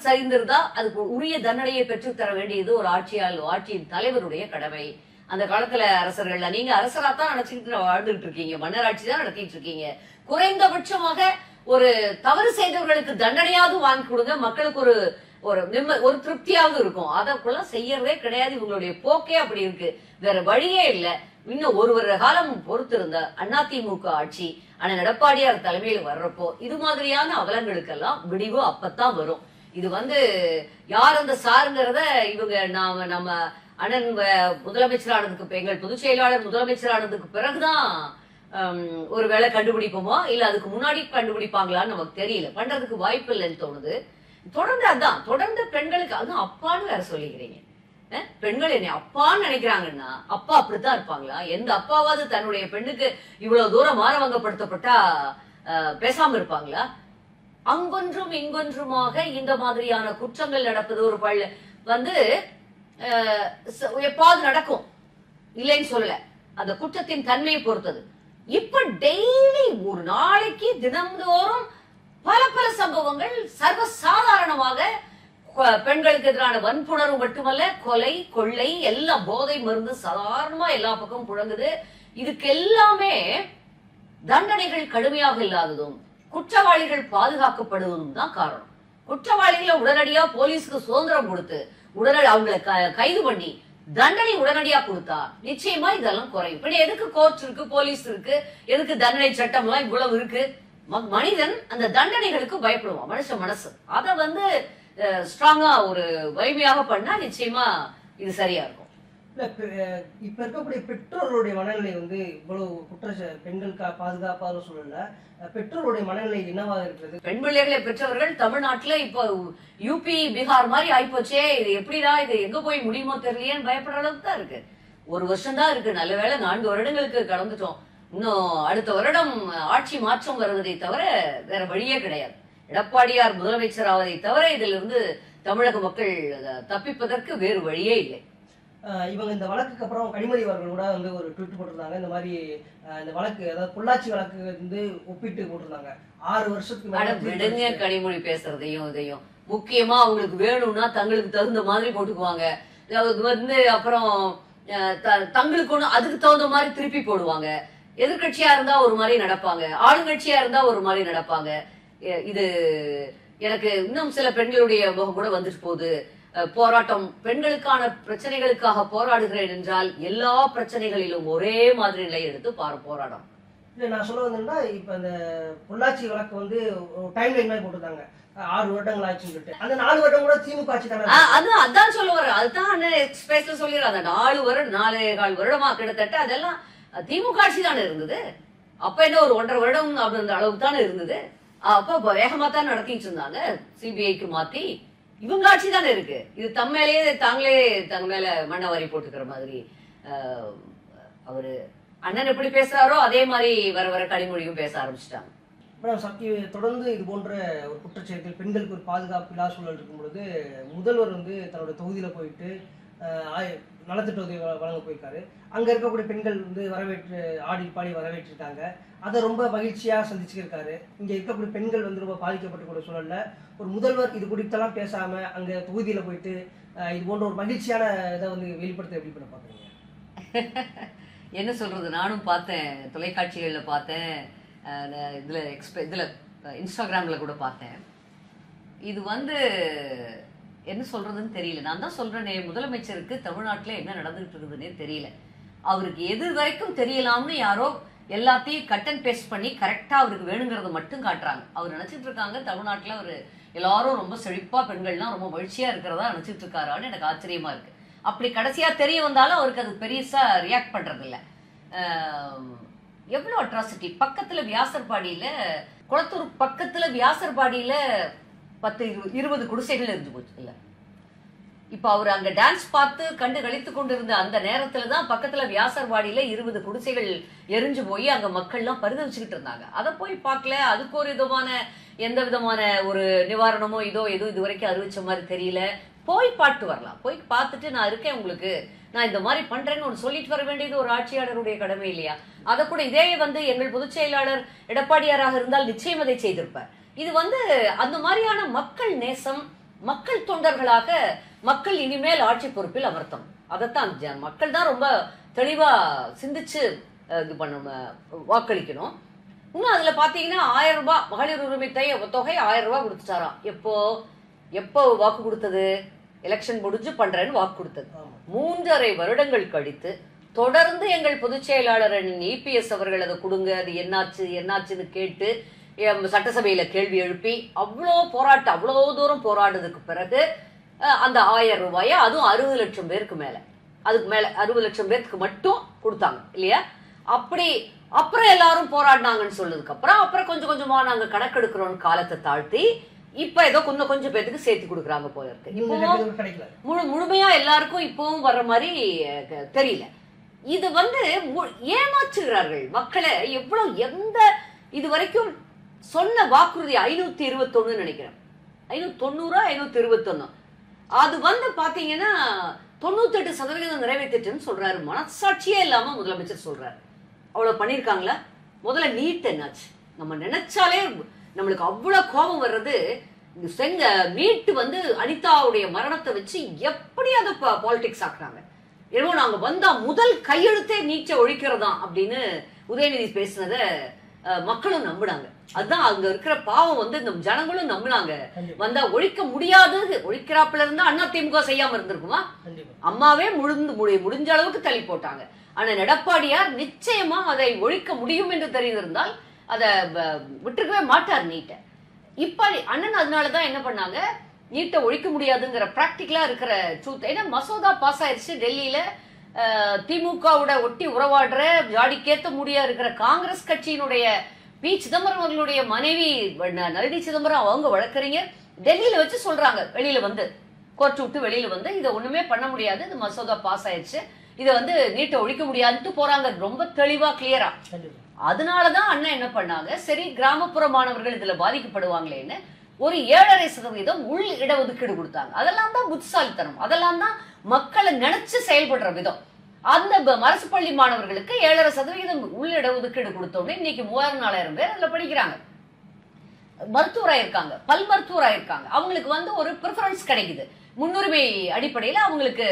S1: சரிந்திருந்தா அதுக்கு உரிய தண்டனையை பெற்று தர வேண்டியது ஒரு ஆட்சியின் தலைவருடைய கடமை. அந்த காலத்துல அரசர்கள், நீங்க அரசராத்தான் நினைச்சுக்கிட்டு வாழ்ந்துட்டு இருக்கீங்க, மன்னர் ஆட்சி தான் நடத்திட்டு இருக்கீங்க. குறைந்தபட்சமாக ஒரு தவறு செய்தவர்களுக்கு தண்டனையாவது வாங்கி கொடுங்க, மக்களுக்கு ஒரு ஒரு திருப்தியாவது இருக்கும். அதற்குள்ள செய்யறதே கிடையாது. இவங்களுடைய போக்கே அப்படி இருக்கு. வேற வழியே இல்லை. இன்னும் ஒரு வருட காலம் பொறுத்து இருந்த அதிமுக ஆட்சி அண்ணன் எடப்பாடியார் தலைமையில் வர்றப்போ இது மாதிரியான அவலங்களுக்கெல்லாம் விடிவு அப்பத்தான் வரும். இது யார் அந்த சாருங்கிறத இவங்க நம்ம அண்ணன் முதலமைச்சரானதுக்கு, எங்கள் பொதுச் செயலாளர் முதலமைச்சரானதுக்கு பிறகுதான் ஒருவேளை கண்டுபிடிப்போமோ இல்ல அதுக்கு முன்னாடி கண்டுபிடிப்பாங்களான்னு நமக்கு தெரியல. பண்றதுக்கு வாய்ப்பு இல்லைன்னு தோணுது. தொடர்ந்து பெண்களுக்கு அதுவும் அப்பான்னு வேற சொல்லிக்கிறீங்க. பெண்கள் என்னை அப்பான்னு நினைக்கிறாங்கன்னா அப்பா அப்படித்தான் இருப்பாங்களா? எந்த அப்பாவாவது தன்னுடைய பெண்ணுக்கு இவ்வளவு தூரம் மானவங்கப்படுத்தப்பட்டா பேசாம இருப்பாங்களா? அங்கொன்றும் இங்கொன்றுமாக இந்த மாதிரியான குற்றங்கள் நடப்பது ஒரு எப்பாவது நடக்கும், இல்லைன்னு சொல்லல. அந்த குற்றத்தின் தன்மையை பொறுத்தது. இப்ப டெய்லி ஒரு நாளைக்கு தினம்தோறும் பல சம்பவங்கள் சர்வசாதாரணமாக பெண்களுக்கு எதிரான வன்புணர்வு மட்டுமல்ல, கொலை கொள்ளை எல்லாம் போதை மருந்து சாதாரணமா எல்லா பக்கமும் புழங்குது. இதுக்கு எல்லாமே தண்டனைகள் கடுமையாக இல்லாததும் குற்றவாளிகள் பாதுகாக்கப்படுவதும் தான் காரணம். குற்றவாளிகளை உடனடியா போலீஸுக்கு சுதந்திரம் கொடுத்து உடனடி அவங்களை கைது பண்ணி தண்டனை உடனடியா கொடுத்தா நிச்சயமா இதெல்லாம் குறையும். இப்படி எதுக்கு கோர்ட் இருக்கு, போலீஸ் இருக்கு, எதுக்கு தண்டனை சட்டம் எல்லாம் இவ்வளவு இருக்கு? மனிதன் அந்த தண்டனைகளுக்கு பயப்படுவான். மனுஷ மனசு அதை ஸ்ட்ராங்கா ஒரு வலிமையாக பண்ணா நிச்சயமா இது சரியா இருக்கும்.
S2: இப்ப இருக்கக்கூடிய பெற்றோர்களுடைய மனநிலை இவ்வளவு பெண்களுக்கு பாதுகாப்பாக சூழல்ல பெற்றோருடைய மனநிலை என்னவாக இருக்கிறது?
S1: பெண் பிள்ளைகளை பெற்றவர்கள் தமிழ்நாட்டுல இப்ப யூபி பீகார் மாதிரி ஆயிப்போச்சே, இது எப்படிடா, இது எங்க போய் முடியுமோ தெரியலையேன்னு பயப்படுற அளவுக்கு தான் இருக்கு. ஒரு வருஷம் தான் இருக்கு. நல்ல வேளை 4 வருடங்களுக்கு கடந்துட்டோம். இன்னும் அடுத்த வருடம் ஆட்சி மாற்றம் வருவதை தவிர வேற வழியே கிடையாது. எடப்பாடியார் முதலமைச்சர் ஆவதை தவிர இதுல இருந்து தமிழக மக்கள் தப்பிப்பதற்கு வேறு வழியே இல்லை.
S2: இவங்க இந்த வழக்குக்கு அப்புறம் கனிமொழி அவர்கள் கூட ஒரு ட்வீட் போட்டிருந்தாங்க. இந்த மாதிரி இந்த வழக்கு, அதாவது பொள்ளாச்சி வழக்கு ஒப்பிட்டு போட்டிருந்தாங்க. 6 வருஷத்துக்கு
S1: விடுங்க கனிமொழி பேசுறதையும் இதையும். முக்கியமா அவங்களுக்கு வேணும்னா தங்களுக்கு தகுந்த மாதிரி போட்டுக்குவாங்க. அப்புறம் தங்களுக்கு ஒண்ணு அதுக்கு தகுந்த மாதிரி திருப்பி போடுவாங்க. எதிர்கட்சியா இருந்தா ஒரு மாதிரி நடப்பாங்க, ஆளுங்கட்சியா இருந்தா ஒரு மாதிரி நடப்பாங்க. இது எனக்கு இன்னும் சில பெண்களுடைய முகம் கூட வந்துட்டு போகுது. போராட்டம், பெண்களுக்கான பிரச்சனைகளுக்காக போராடுகிறேன் என்றால் எல்லா பிரச்சனைகளிலும் ஒரே மாதிரி நிலை எடுத்து போராடும்.
S2: இல்ல, நான் சொல்ல வந்தேன்னா இப்ப இந்த பொள்ளாச்சி வழக்கு டைம் லைன் மாதிரி போட்டுருந்தாங்க. 6 வருடங்கள் ஆச்சுன்னு சொல்லிட்டு அந்த 4 வருடம் கூட திமுக ஆட்சி தானே.
S1: அதான் சொல்ல வர, அதுதான் எக்ஸ்பிரஸ்ல சொல்லிடுறேன். அந்த 4 வருடம் 4.25 வருடமா கிட்டத்தட்ட அதெல்லாம் திமுக ஆட்சி தானே இருந்தது. அப்ப என்ன ஒரு 1.5 வருடம் அப்படின்ற அளவுக்கு தானே இருந்தது. அப்ப வேகமா தான் நடத்திட்டு இருந்தாங்க. சிபிஐக்கு மாத்தி இவங்க ஆட்சி தானே இருக்கு. இது தாங்களே தங்க மேல மண்ணை வாரி போட்டுக்கிற மாதிரி. அவரு அண்ணன் எப்படி பேசுறாரோ அதே மாதிரி வர கனிமொழியும் பேச ஆரம்பிச்சுட்டாங்க.
S2: சக்தி தொடர்ந்து இது போன்ற ஒரு குற்றச்செயல்கள், பெண்களுக்கு ஒரு பாதுகாப்பு இல்லா சூழல் இருக்கும் பொழுது முதல்வர் தன்னோட தொகுதியில போயிட்டு நலத்திட்ட உதவி வழங்க போயிருக்காரு. அங்க இருக்கக்கூடிய பெண்கள் வரவேற்று ஆடி பாடி வரவேற்றிருக்காங்க. அதை ரொம்ப மகிழ்ச்சியா சந்திச்சிருக்காரு. இங்க இருக்கக்கூடிய பெண்கள் ரொம்ப பாதிக்கப்பட்டக்கூடிய சூழல்ல ஒரு முதல்வர் இது குறித்தெல்லாம் பேசாம அங்க தொகுதியில போயிட்டு இது போன்ற ஒரு மகிழ்ச்சியான இதை வெளிப்படுத்த எப்படி பண்ண பாக்குறீங்க?
S1: என்ன சொல்றது, நானும் பார்த்தேன், தொலைக்காட்சிகள்ல பார்த்தேன், இதுல இன்ஸ்டாகிராம்ல கூட பார்த்தேன். இது என்ன சொல்றதுன்னு தெரியல. நான் தான் சொல்றேனே, முதலமைச்சருக்கு தமிழ்நாட்டுல என்ன நடந்துட்டு இருக்குதுன்னே தெரியல. அவருக்கு எது வரைக்கும் தெரியலாம்னு யாரோ எல்லாத்தையும் கட் அண்ட் பேஸ்ட் பண்ணி கரெக்டா அவருக்கு வேணுங்கிறத மட்டும் காட்டுறாங்க. அவர் நினைச்சிட்டு இருக்காங்க தமிழ்நாட்டுல ஒரு எல்லாரும் ரொம்ப செழிப்பா, பெண்கள்லாம் ரொம்ப மகிழ்ச்சியா இருக்கிறதா நினைச்சிட்டு இருக்காரான்னு எனக்கு ஆச்சரியமா இருக்கு. அப்படி கடைசியா தெரிய வந்தாலும் அவருக்கு அது பெருசா ரியாக்ட் பண்றது இல்ல. எவ்வளவு அட்ராசிட்டி. பக்கத்துல வியாசர்பாடியில, குளத்தூர் பக்கத்துல வியாசர்பாடியில 10-20 குடிசைகள் இருந்து போச்சு இல்ல. இப்ப அவர் அங்க டான்ஸ் பார்த்து கண்டு கழித்து கொண்டிருந்த அந்த நேரத்துலதான் பக்கத்துல வியாசர்பாடியில 20 குடிசைகள் எரிஞ்சு போய் அங்க மக்கள் எல்லாம் பரிதவிச்சுக்கிட்டு இருந்தாங்க. அதை போய் பார்க்கல. அதுக்கு ஒரு எந்த விதமான ஒரு நிவாரணமோ எதுவும் இது வரைக்கும் அறிவிச்ச மாதிரி தெரியல. போய் பாட்டு வரலாம். போய் பார்த்துட்டு நான் இருக்கேன் உங்களுக்கு, நான் இந்த மாதிரி பண்றேன்னு ஒன்று சொல்லிட்டு வர வேண்டியது ஒரு ஆட்சியாளருடைய கடமை இல்லையா? அதை கூட இதே எங்கள் பொதுச் செயலாளர் எடப்பாடியாராக இருந்தால் நிச்சயம் அதை செய்திருப்பார். இது அந்த மாதிரியான மக்கள் நேசம், மக்கள் தொண்டர்களாக மக்கள் இனிமேல் ஆட்சி பொறுப்பில் அமர்த்தம். அதைத்தான் மக்கள் தான் ரொம்ப தெளிவா சிந்திச்சு இது வாக்களிக்கணும். இன்னும் அதுல பாத்தீங்கன்னா 1000 ரூபாய் மகளிர் உரிமை தொகை 1000 ரூபாய் கொடுத்துட்டாராம். எப்போ எப்போ வாக்கு கொடுத்தது? எலெக்ஷன் முடிஞ்சு பண்றேன்னு வாக்கு கொடுத்தது. 3.5 வருடங்கள் கழித்து தொடர்ந்து எங்கள் பொதுச் செயலாளர் EPS அவர்கள் அதை கொடுங்க, அது என்னாச்சுன்னு கேட்டு சட்டசபையில கேள்வி எழுப்பி அவ்வளோ தூரம் போராடுறதுக்கு பிறகு அந்த 1000 ரூபாயை, அதுவும் 60 லட்சம் பேருக்கு மேல, அதுக்கு மேல 60 லட்சம் பேருக்கு மட்டும் கொடுத்தாங்க இல்லையா? அப்புறம் எல்லாரும் போராடினாங்கன்னு சொன்னதுக்கு அப்புறம் கொஞ்சம் கொஞ்சமா நாங்க கணக்கெடுக்கிறோம் காலத்தை தாழ்த்தி இப்ப ஏதோ கொஞ்சம் பேருக்கு சேர்த்து கொடுக்குறாங்க போல இருக்கு. இப்போ முழுமையா எல்லாருக்கும் இப்பவும் வர்ற மாதிரி தெரியல. இது ஏமாற்றுகிறார்கள் மக்களை. இது வரைக்கும் சொன்ன வாக்குறுதி 521 நினைக்கிறேன், 590 521, அது பாத்தீங்கன்னா 98% நிறைவேற்றிட்டுன்னு சொல்றாரு. மனசாட்சியே இல்லாம முதலமைச்சர் சொல்றாரு. அவ்வளவு பண்ணிருக்காங்களா? முதல்ல நீட் என்னாச்சு? நம்ம நினைச்சாலே நம்மளுக்கு அவ்வளவு கோபம் வர்றது. நீட் அனிதாவுடைய மரணத்தை வச்சு எப்படி அதை பாலிடிக்ஸ் ஆக்குறாங்க. ஏதோ நாங்க வந்தா முதல் கையெழுத்தே நீட்டை ஒழிக்கிறதா அப்படின்னு உதயநிதி பேசினத மக்களும் நம்பினாங்க. அதுதான் அங்க இருக்கிற பாவம். இந்த ஜனங்களும் நம்பினாங்க. வந்தா ஒழிக்க முடியாது, ஒழிக்கிறாப்புல இருந்தா அதிமுக செய்யாம இருந்திருக்குமா? அம்மாவே முடிஞ்ச அளவுக்கு தள்ளி போட்டாங்க. ஆனா எடப்பாடியார் நிச்சயமா அதை ஒழிக்க முடியும் என்று தெரிந்திருந்தால் அதை விட்டுருக்கவே மாட்டார் நீட்டை. இப்ப அண்ணன் அதனாலதான் என்ன பண்ணாங்க, நீட்டை ஒழிக்க முடியாதுங்கிற பிராக்டிகலா இருக்கிற ட்ரூத். ஏன்னா மசோதா பாஸ் ஆயிடுச்சு டெல்லியில. திமுகவோட ஒட்டி உறவாடுற ஜாடிக்கேத்த முடியா இருக்கிற காங்கிரஸ் கட்சியினுடைய பி சிதம்பரம் அவர்களுடைய மனைவி நளினி சிதம்பரம், அவங்க வழக்கறிஞர் டெல்லியில வச்சு சொல்றாங்க, வெளியில கோர்ட் விட்டு வெளியில இதை ஒண்ணுமே பண்ண முடியாது, இந்த மசோதா பாஸ் ஆயிடுச்சு, இதை நீட்டை ஒழிக்க முடியாதுன்னு போறாங்க, ரொம்ப தெளிவா கிளியரா. அதனாலதான் அண்ணன் என்ன பண்ணாங்க, சரி கிராமப்புற மாணவர்கள் இதுல பாதிக்கப்படுவாங்களேன்னு ஒரு 7.5% உள் இடஒதுக்கீடு கொடுத்தாங்க. அதெல்லாம் தான் புத்திசாலித்தனம், அதெல்லாம் தான் மக்களை நினைச்சு செயல்படுற விதம். அந்த அரசு பள்ளி மாணவர்களுக்கு 7.5% உள் இடஒதுக்கீடு கொடுத்தோடனே இன்னைக்கு 3000-4000 பேர் அதுல படிக்கிறாங்க. மருத்துவராயிருக்காங்க, பல் மருத்துவராயிருக்காங்க. அவங்களுக்கு ஒரு ப்ரிஃபரன்ஸ் கிடைக்குது, முன்னுரிமை அடிப்படையில் அவங்களுக்கு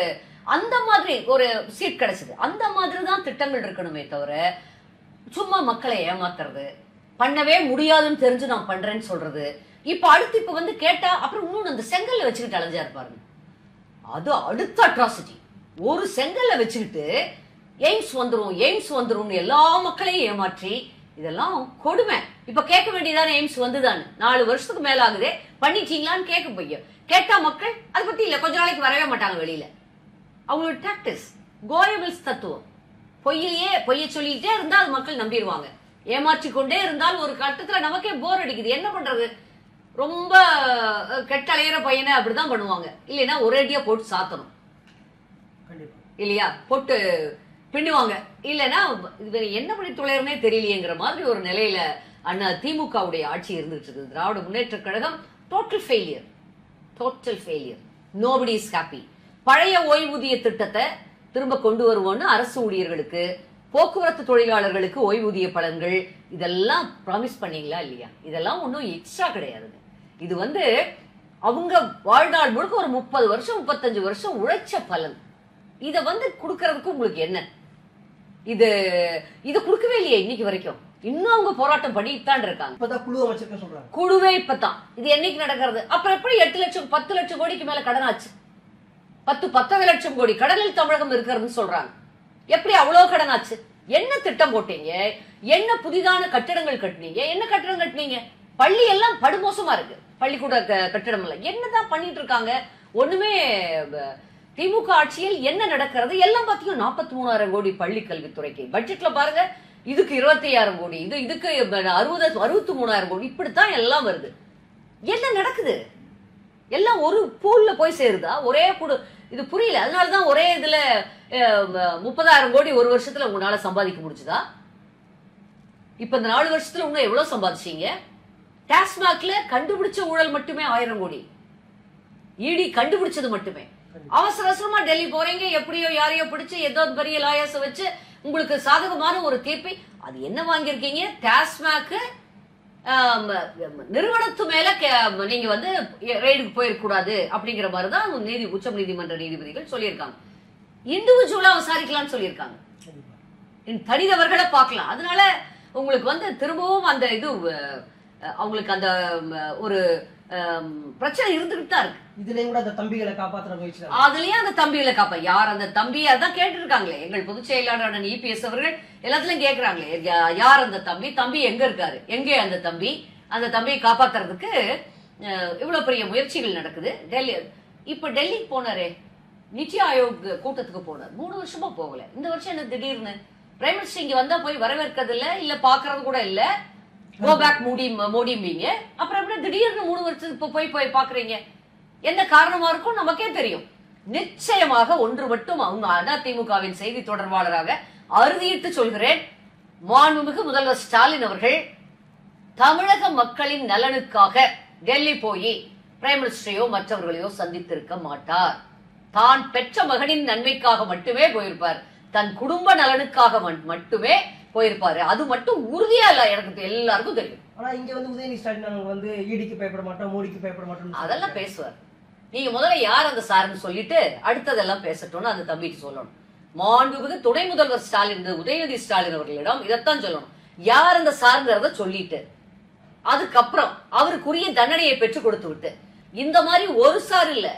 S1: அந்த மாதிரி ஒரு சீட் கிடைச்சது. அந்த மாதிரி தான் திட்டங்கள் இருக்கணுமே தவிர சும்மா மக்களை ஏமாத்துறது, பண்ணவே முடியாதுன்னு தெரிஞ்சு நான் பண்றேன்னு சொல்றது. இப்ப அடுத்து கேட்டா அப்புறம் இன்னொன்னு அந்த செங்கல்ல வச்சுக்கிட்டு அலைஞ்சா இருப்பாருங்க. அது அடுத்த அட்ராசிட்டி. ஒரு செங்கல்ல வச்சுக்கிட்டு எய்ம்ஸ் வந்துரும் எல்லா மக்களையும் ஏமாற்றி, இதெல்லாம் கொடுமை. இப்ப கேட்க வேண்டியதான எய்ம்ஸ் வந்துதானு 4 வருஷத்துக்கு மேல ஆகுதே, பண்ணிட்டீங்களான்னு கேட்க போய் கேட்டா மக்கள் அதை பத்தி இல்ல, கொஞ்ச நாளைக்கு வரவே மாட்டாங்க வெளியில. அவங்களோட டாக்டிஸ், கோயபிள்ஸ் தத்துவம். பொய்ய சொல்லிட்டே இருந்தா அது மக்கள் நம்பிடுவாங்க. ஏமாற்றி கொண்டே இருந்தால் ஒரு கட்டத்துல நமக்கே போர் அடிக்குது, என்ன பண்றது, ரொம்ப கெட்ட அலையிற பையனை அப்படிதான் பண்ணுவாங்க. இல்லைன்னா ஒரேடியா போட்டு சாத்தணும் இல்லையா, போட்டு பின்னுவாங்க. இல்லைன்னா என்ன பண்ணி தொலைறனே தெரியலையேங்கிற மாதிரி ஒரு நிலையில அண்ணா திமுகவுடைய ஆட்சி இருந்துட்டு இருக்குது. Dravida Munnetra Kazhagam total failure, nobody is happy. பழைய ஓய்வூதிய திட்டத்தை திரும்ப கொண்டு வருவோம்னு அரசு ஊழியர்களுக்கு, போக்குவரத்து தொழிலாளர்களுக்கு ஓய்வூதிய பலன்கள் இதெல்லாம் ப்ராமிஸ் பண்ணீங்களா இல்லையா? இதெல்லாம் ஒன்றும் எக்ஸ்ட்ரா கிடையாது. இது அவங்க வாழ்நாள் முழுக்க ஒரு 30 வருஷம் 35 வருஷம் உழைச்ச பலன். இத கொடுக்கறதுக்கு உங்களுக்கு என்ன? இது கொடுக்கவே இல்லையே இன்னைக்கு வரைக்கும். இன்னும் அவங்க போராட்டம் பண்ணிட்டு தான் இருக்காங்க. குழுவே இப்பதான். இது என்னைக்கு நடக்கிறது? அப்புறம் எப்படி 8 லட்சம் 10 லட்சம் கோடிக்கு மேல கடன் ஆச்சு? 10-15 லட்சம் கோடி கடனில் தமிழகம் இருக்கிறதுன்னு சொல்றாங்க. எப்படி அவ்வளவு கடன் ஆச்சு? என்ன திட்டம் போட்டீங்க? என்ன புதிதான கட்டிடங்கள் கட்டினீங்க? என்ன கட்டிடம் கட்டினீங்க? பள்ளி எல்லாம் படுமோசமா இருக்கு, பள்ளிக்கூட கட்டிடம் எல்லாம். என்னதான் பண்ணிட்டு இருக்காங்க? ஒண்ணுமே. திமுக ஆட்சியில் என்ன நடக்கிறது? எல்லாம் பாத்தீங்கன்னா 43,000 கோடி பள்ளி கல்வித்துறைக்கு பட்ஜெட்ல பாருங்க. இதுக்கு 25,000 கோடி, இதுக்கு 63,000 கோடி, இப்படித்தான் எல்லாம் வருது. என்ன நடக்குது? எல்லாம் ஒரு பூல்ல போய் சேருதா? ஒரே இது புரியல. அதனாலதான் ஒரே இதுல 30,000 கோடி ஒரு வருஷத்துல உங்களால சம்பாதிக்க முடிச்சுதா? இப்ப இந்த 4 வருஷத்துல உங்க எவ்வளவு சம்பாதிச்சீங்க? டாஸ்மாக்ல கண்டுபிடிச்ச ஊழல் மட்டுமே 1000 கோடி, இடி கண்டுபிடிச்சது மட்டுமே. அவசர அவசரமா டெல்லி போறீங்க, எப்படியோ யாரையோ பிடிச்சு ஏதோ பெரிய லாயர்ஸ் வச்சு உங்களுக்கு சாதகமான ஒரு தீர்ப்பை. அது என்ன வாங்கியிருக்கீங்க? டாஸ்மாக் நிறுவனத்து மேல நீங்க ரெய்டுக்கு போயிருக்க கூடாது அப்படிங்கிற மாதிரிதான் உச்ச நீதிமன்ற நீதிபதிகள் சொல்லியிருக்காங்க. இண்டிவிஜுவலா விசாரிக்கலாம்னு சொல்லியிருக்காங்க, தனிநபர்களை பார்க்கலாம். அதனால உங்களுக்கு திரும்பவும் அந்த இது அவங்களுக்கு அந்த ஒரு பிரச்சனை இருந்துகிட்டு தான் இருக்கு.
S2: இதுலயும் கூட அந்த தம்பிகளை காப்பாற்ற முயற்சி,
S1: அதுலயும் அந்த தம்பிகளை யார் அந்த தம்பி, அதான் கேட்டு இருக்காங்களே எங்கள் பொதுச் செயலாளர் EPS அவர்கள் எல்லாத்துலயும் கேக்குறாங்களே, யார் அந்த தம்பி, தம்பி எங்க இருக்காரு, எங்கே அந்த தம்பியை காப்பாத்துறதுக்கு இவ்வளவு பெரிய முயற்சிகள் நடக்குது. இப்ப டெல்லிக்கு போனாரே, நித்தி ஆயோக் கூட்டத்துக்கு போனார், 3 வருஷமா போகல. இந்த வருஷம் என்ன திடீர்னு பிரைம் மினிஸ்டர் இங்க வந்தா போய் வரவேற்கிறது இல்ல பாக்குறது கூட இல்ல, கோ பேக் மோடிம்பீங்க. அப்புறம் எப்படி திடீர்னு 3 வருஷத்துக்கு போய் பாக்குறீங்க? என்ன காரணமா இருக்கும் நமக்கே தெரியும். நிச்சயமாக ஒன்று மட்டும் அவங்க அதிமுகவின் செய்தி தொடர்பாளராக அறுதியிட்டு சொல்கிறேன், மாண்புமிகு முதல்வர் ஸ்டாலின் அவர்கள் தமிழக மக்களின் நலனுக்காக டெல்லி போய் பிரைம் மினிஸ்டரையோ மற்றவர்களையோ சந்தித்திருக்க மாட்டார். தான் பெற்ற மகனின் நன்மைக்காக மட்டுமே போயிருப்பார், தன் குடும்ப நலனுக்காக மட்டுமே போயிருப்பாரு. அது மட்டும் உறுதியா இல்ல, எனக்கு எல்லாருக்கும் தெரியும்.
S2: ஆனா இங்க உதயநிதி ஸ்டாலின் ஈடிக்கு பயப்பட மாட்டோம், மோடிக்கு பயப்பட மாட்டோம்
S1: அதெல்லாம் பேசுவார். நீங்க முதல்ல யார் அந்த சார்னு சொல்லிட்டு அடுத்ததெல்லாம் பேசட்டும்னு அந்த தம்பிக்கு சொல்லணும். மாண்புமிகு துணை முதல்வர் ஸ்டாலின் உதயநிதி ஸ்டாலின் அவர்களிடம் இதைத்தான் சொல்லணும், யார் அந்த சார்ங்கிறத சொல்லிட்டு அதுக்கப்புறம் அவருக்குரிய தண்டனையை பெற்றுக் கொடுத்து விட்டு, இந்த மாதிரி ஒரு சார் இல்ல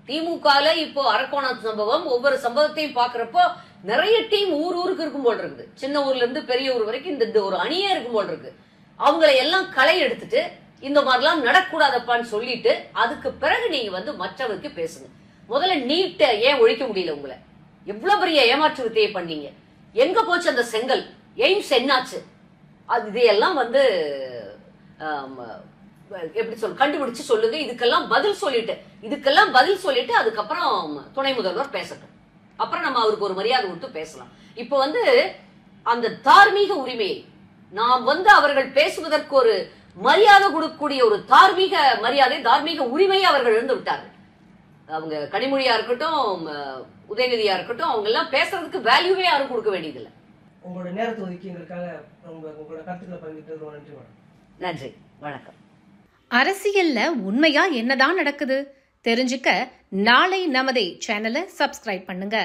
S1: திமுகல இப்போ அரக்கோணம் சம்பவம், ஒவ்வொரு சம்பவத்தையும் பாக்குறப்போ நிறைய டீம் ஊருக்கு இருக்கும் போல் இருக்குது, சின்ன ஊர்ல இருந்து பெரிய ஊர் வரைக்கும் இந்த ஒரு அணியே இருக்கும் போல் இருக்கு. அவங்களை எல்லாம் களை எடுத்துட்டு இந்த மாதிரிலாம் நடக்கூடாதப்பான்னு சொல்லிட்டு அதுக்கு பிறகு நீங்க மற்றவருக்கு பேசுங்க. முதல்ல நீட்ட ஏன் ஒழிக்க முடியல? உங்களை எவ்வளவு பெரிய ஏமாற்று வித்தையை பண்ணீங்க, எங்க போச்சு அந்த செங்கல், எய்ம்ஸ் என்னாச்சு? அது இதையெல்லாம் எப்படி கண்டுபிடிச்சு சொல்லுங்க. இதுக்கெல்லாம் பதில் சொல்லிட்டு அதுக்கப்புறம் துணை முதல்வர் பேசட்டும், அப்புறம் நம்ம அவருக்கு ஒரு மரியாதை கொடுத்து பேசலாம். இப்போ அந்த தார்மீக உரிமையை நாம் அவர்கள் பேசுவதற்கு ஒரு மரியாதை கொடுக்கக்கூடிய ஒரு தார்மீக உரிமையை அவர்கள் இழந்து விட்டார்கள். அவங்க கனிமொழியா இருக்கட்டும், உதயநிதியா இருக்கட்டும், அவங்க எல்லாம் பேசுறதுக்கு வேல்யூவே யாரும் கொடுக்க வேண்டியதில்லை.
S2: உங்களோட நேரத்தை ஒதுக்கி எங்களுக்காக உங்களோட கருத்துக்களை பகிர்ந்துட்டு நன்றி.
S1: நன்றி, வணக்கம்.
S3: அரசியல்ல உண்மையா என்னதான் நடக்குது தெரிஞ்சுக்க நாளை நமதே சேனலை சப்ஸ்கிரைப் பண்ணுங்க.